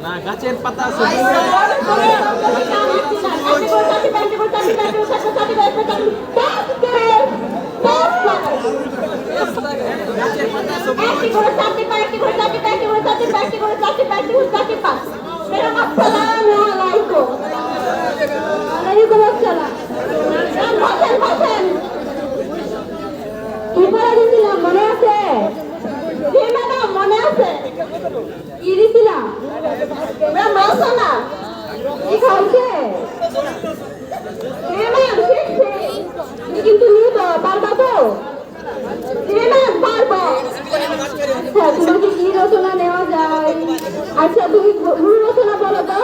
না গাছের পাতা আছে মনে আছে মনে আছে কি দিছিলাম না কি খাওয়াছে কিন্তু নিয়ে তো পারবা তো পারবো তোমাকে কি রচনা নেওয়া যায় আচ্ছা তুমি গুরু রচনা বলো তো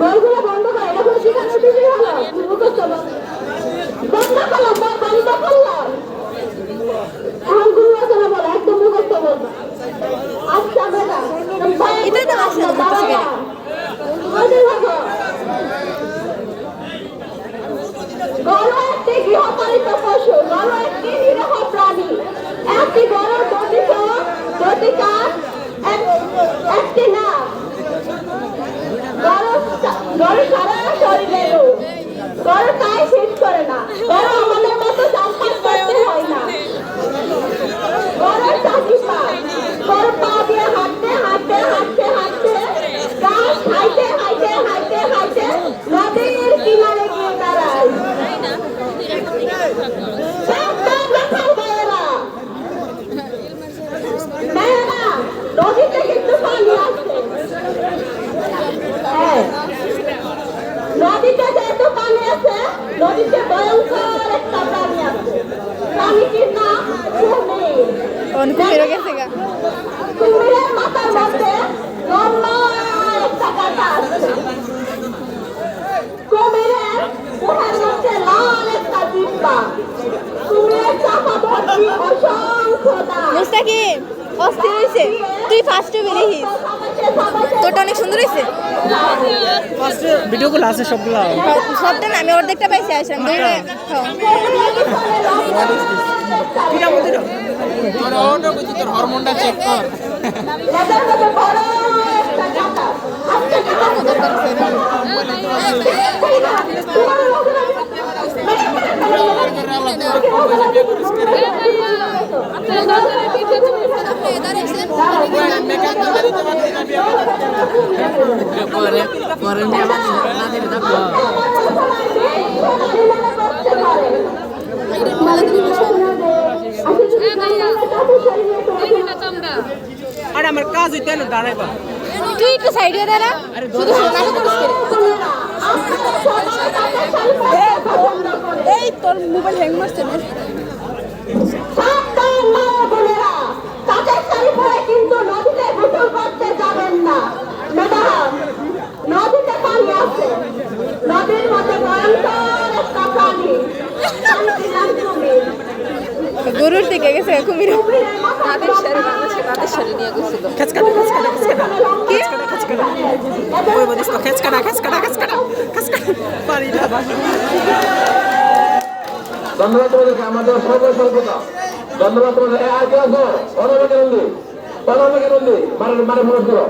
বলগুলো বন্ধ করে এটা কোনো শিখানোর বিষয় হলো মুখস্থ বন্ধ করলাম বন্ধ করলাম এখন গুরু রচনা বলো একদম মুখস্থ বলবো আচ্ছা বেটা এটাই তো আসলে গরু একটি গৃহপালিত পশু গরু একটি নিরীহ প্রাণী একটি গরুর প্রতিকার একটি নাম গরু সারা শরীরে রোগ গরু তাই শীত করে না গরু আমাদের মতো চাষবাস করতে হয় না গরুর চাষি পা গরু পা দিয়ে হাঁটতে হাঁটতে হাঁটতে হাঁটতে গাছ হাইতে হাইতে হাইতে হাইতে নদীর কিনারে গিয়ে দাঁড়ায় নদীতে কিন্তু পানি আছে নদীতে যেহেতু পানি আছে নদীতে ভয়ঙ্কর একটা প্রাণী আছে প্রাণীটির নাম কুমিরের মাথার মধ্যে লম্বা একটা কাঁটা আছে কুমিরের মুখের মধ্যে লাল একটা জিহ্বা কুমিরের চাপা ভর্তি অসংখ্য দাঁত মুস্তাকিম অস্থির হয়েছে তুই ফার্স্টে বেরিয়ে তোরটা অনেক সুন্দর হয়েছে ফার্স্টে ভিডিওগুলো আছে সবগুলো সবটা না আমি অর্ধেকটা পাইছি আসলাম তোর হরমোনটা চেক কর আরে আমার কাজ হইতে না দাঁড়াইবা তুই একটু সাইডে দাঁড়া শুধু এই তোর মোবাইল হ্যাং মারছে না কিন্তু নদীতে গোসল করতে যাবেন না নদীতে পানি আছে নদীর মধ্যে ভয়ঙ্কর একটা প্রাণী গরুর দিকে গেছে কুমির ধন্যবাদ তোমাদেরকে আমাদের সর্বসর্বতা ধন্যবাদ তোমাদের আর কি আছো অনলাইনে মারে মারে ফোন করো